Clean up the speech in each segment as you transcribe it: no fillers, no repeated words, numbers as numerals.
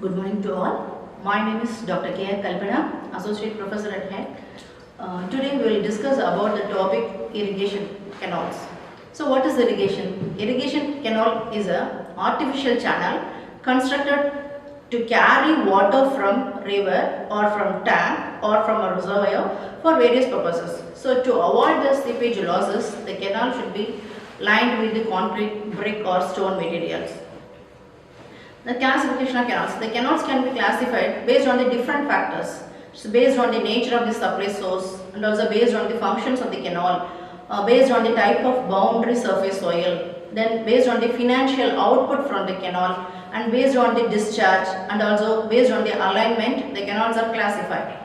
Good morning to all. My name is Dr. KR.Kalphana, Associate Professor at HEC. Today we will discuss about the topic irrigation canals. So what is irrigation? Irrigation canal is an artificial channel constructed to carry water from river or from tank or from a reservoir for various purposes. So to avoid the seepage losses, the canal should be lined with the concrete, brick or stone materials. The classification of canals. The canals can be classified based on the different factors. It's based on the nature of the supply source and also based on the functions of the canal, based on the type of boundary surface soil, then based on the financial output from the canal and based on the discharge and also based on the alignment, the canals are classified.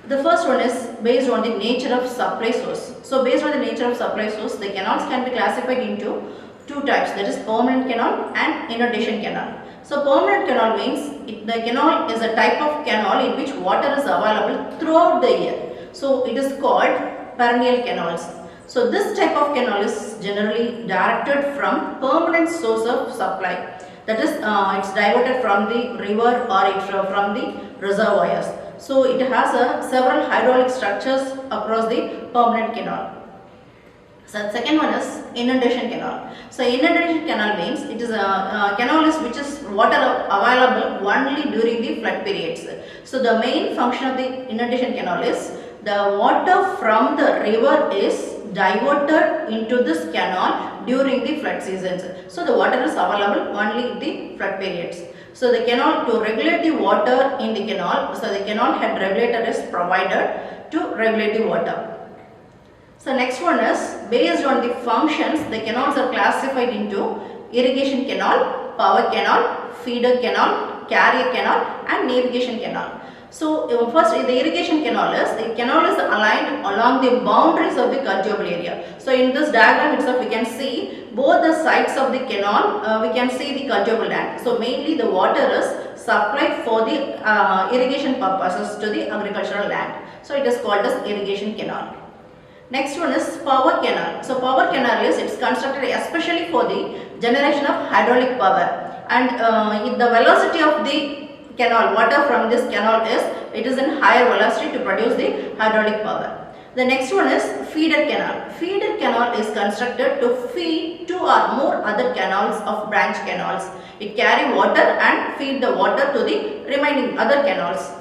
The first one is based on the nature of supply source. So based on the nature of supply source, the canals can be classified into two types, that is permanent canal and inundation canal. So permanent canal means the canal is a type of canal in which water is available throughout the year. So it is called perennial canals. So this type of canal is generally directed from permanent source of supply. That is, it's diverted from the river or it's from the reservoirs. So it has several hydraulic structures across the permanent canal. So the second one is inundation canal. So inundation canal means it is a canal which is water available only during the flood periods. So the main function of the inundation canal is the water from the river is diverted into this canal during the flood seasons. So the water is available only in the flood periods. So the canal, to regulate the water in the canal, so the canal head regulator is provided to regulate the water. So next one is based on the functions, the canals are classified into irrigation canal, power canal, feeder canal, carrier canal and navigation canal. So first the irrigation canal is aligned along the boundaries of the cultivable area. So in this diagram itself we can see both the sides of the canal, we can see the cultivable land. So mainly the water is supplied for the irrigation purposes to the agricultural land. So it is called as irrigation canal. Next one is power canal. So power canal is it's constructed especially for the generation of hydraulic power, and the velocity of the canal, water from this canal it is in higher velocity to produce the hydraulic power. The next one is feeder canal. Feeder canal is constructed to feed two or more other canals of branch canals. It carry water and feed the water to the remaining other canals.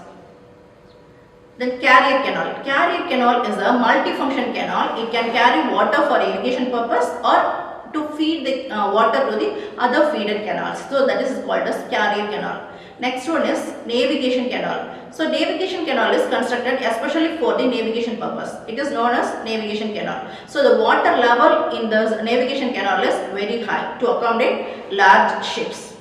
Then carrier canal. Carrier canal is a multifunction canal. It can carry water for irrigation purpose or to feed the water to the other feeder canals. So that is called as carrier canal. Next one is navigation canal. So navigation canal is constructed especially for the navigation purpose. It is known as navigation canal. So the water level in the navigation canal is very high to accommodate large ships.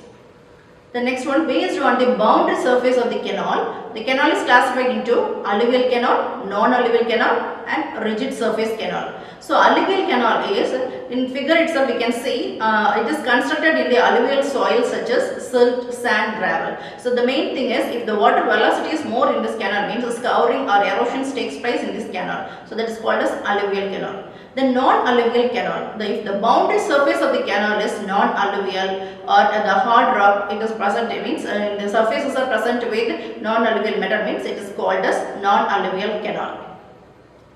The next one, based on the boundary surface of the canal is classified into alluvial canal, non-alluvial canal and rigid surface canal. So alluvial canal is, in figure itself we can see, it is constructed in the alluvial soil such as silt, sand, gravel. So the main thing is, if the water velocity is more in this canal, means scouring or erosion takes place in this canal. So that is called as alluvial canal. The non-alluvial canal, if the boundary surface of the canal is non-alluvial or the hard rock it is present, means the surfaces are present with non-alluvial matter, means it is called as non-alluvial canal.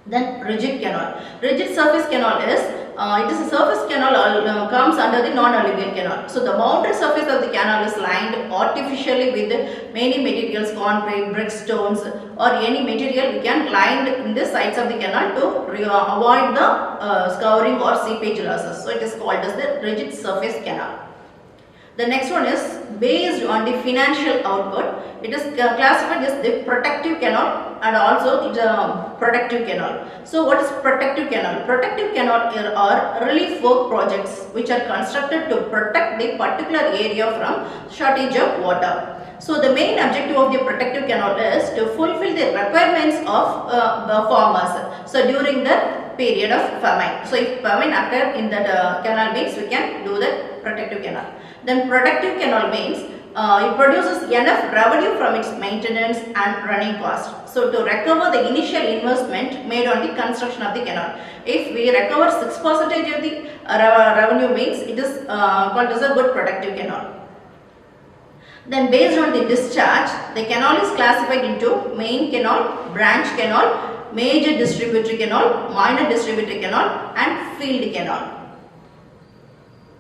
Then rigid canal. Rigid surface canal is, it is a surface canal comes under the non-alluvial canal. So the boundary surface of the canal is lined artificially with many materials, concrete, brick, stones or any material we can line in the sides of the canal to avoid the scouring or seepage losses. So it is called as the rigid surface canal. The next one is based on the financial output. It is classified as the protective canal and also it protective canal. So what is protective canal? Protective canal are relief work projects which are constructed to protect the particular area from shortage of water. So the main objective of the protective canal is to fulfill the requirements of the farmers. So during the period of famine. So if famine occurs in that canal means we can do the protective canal. Then protective canal means it produces enough revenue from its maintenance and running cost. So to recover the initial investment made on the construction of the canal. If we recover 6% of the revenue means it is called as a good protective canal. Then based on the discharge, the canal is classified into main canal, branch canal, major distributary canal, minor distributary canal and field canal.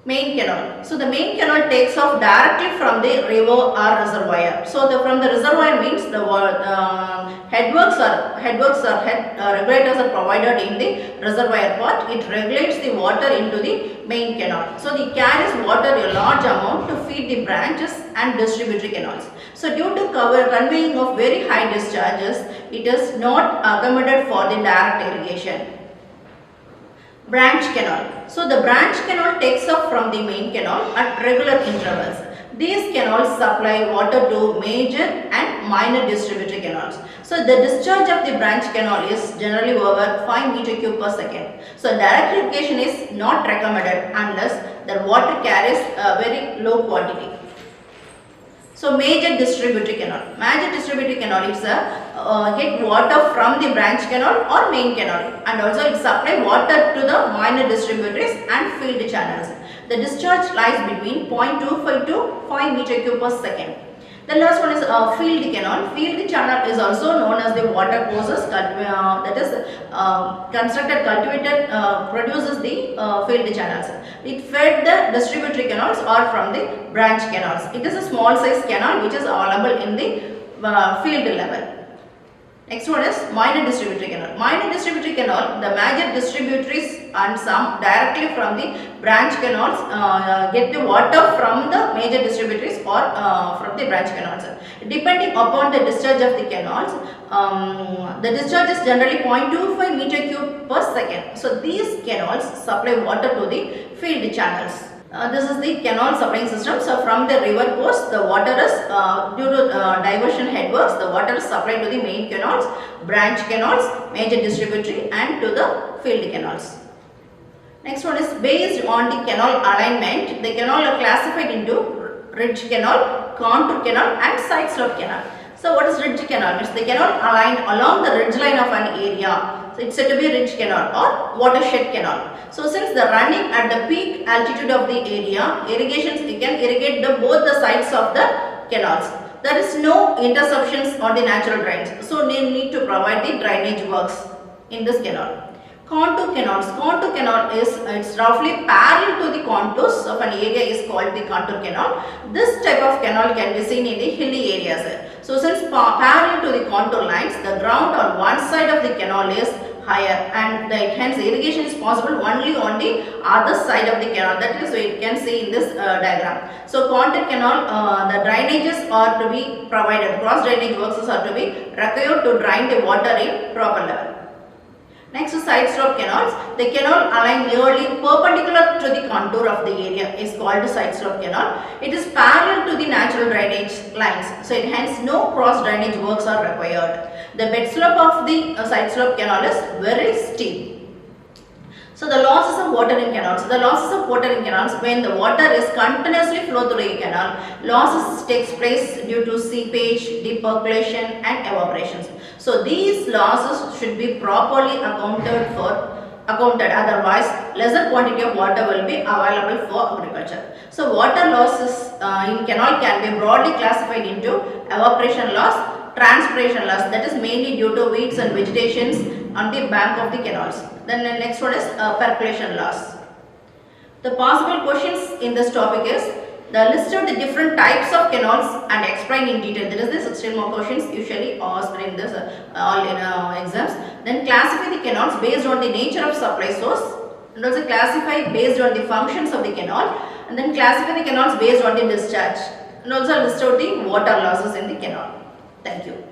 Main canal. So the main canal takes off directly from the river or reservoir. So from the reservoir means the headworks or regulators are provided in the reservoir part. It regulates the water into the main canal. So it carries water a large amount to feed the branches and distributary canals. So due to conveying of very high discharges, it is not accommodated for the direct irrigation. Branch canal. So the branch canal takes off from the main canal at regular intervals. These canals supply water to major and minor distributary canals. So the discharge of the branch canal is generally over 5 meter cube per second. So direct irrigation is not recommended unless the water carries a very low quantity. So major distributary canal. Major distributary canal is get water from the branch canal or main canal, and also it supply water to the minor distributaries and field channels. The discharge lies between 0.25 to 5 meter cube per second. The last one is field canal. Field channel is also known as the water courses that is constructed, cultivated, produces the field channels. It fed the distributary canals or from the branch canals. It is a small size canal which is available in the field level. Next one is minor distributary canal. Minor distributary canal, the major distributaries and some directly from the branch canals get the water from the major distributaries or from the branch canals. Depending upon the discharge of the canals, the discharge is generally 0.25 meter cube per second. So these canals supply water to the field channels. This is the canal supplying system. So from the river course, the water is due to diversion headworks, the water is supplied to the main canals, branch canals, major distributary and to the field canals. Next one is based on the canal alignment. The canal are classified into ridge canal, contour canal and side slope canal. So what is ridge canal? Means the canal aligned along the ridge line of an area. So it's said to be ridge canal or watershed canal. So since the running at the peak altitude of the area, irrigations can irrigate both the sides of the canals. There is no interceptions on the natural drains. So they need to provide the drainage works in this canal. Contour canals. Contour canal is it's roughly parallel to the contours of an area is called the contour canal. This type of canal can be seen in the hilly areas. So since parallel to the contour lines, the ground on one side of the canal is higher and hence irrigation is possible only on the other side of the canal. That is what you can see in this diagram. So contour canal, the drainages are to be provided, cross drainage works are to be required to drain the water in proper level. Next is side slope canals. The canal aligned nearly perpendicular to the contour of the area is called side slope canal. It is parallel to the natural drainage lines. So hence no cross drainage works are required. The bed slope of the side slope canal is very steep. So the losses of water in canals. The losses of water in canals, when the water is continuously flow through a canal, losses takes place due to seepage, depercolation and evaporations. So these losses should be properly accounted, otherwise lesser quantity of water will be available for agriculture. So water losses in canal can be broadly classified into evaporation loss, transpiration loss, that is mainly due to weeds and vegetations on the bank of the canals. Then the next one is percolation loss. The possible questions in this topic is the list of the different types of canals and explain in detail. There is the 16 more questions usually asked in this all in exams. Then classify the canals based on the nature of supply source, and also classify based on the functions of the canal, and then classify the canals based on the discharge, and also list out the water losses in the canal. Thank you.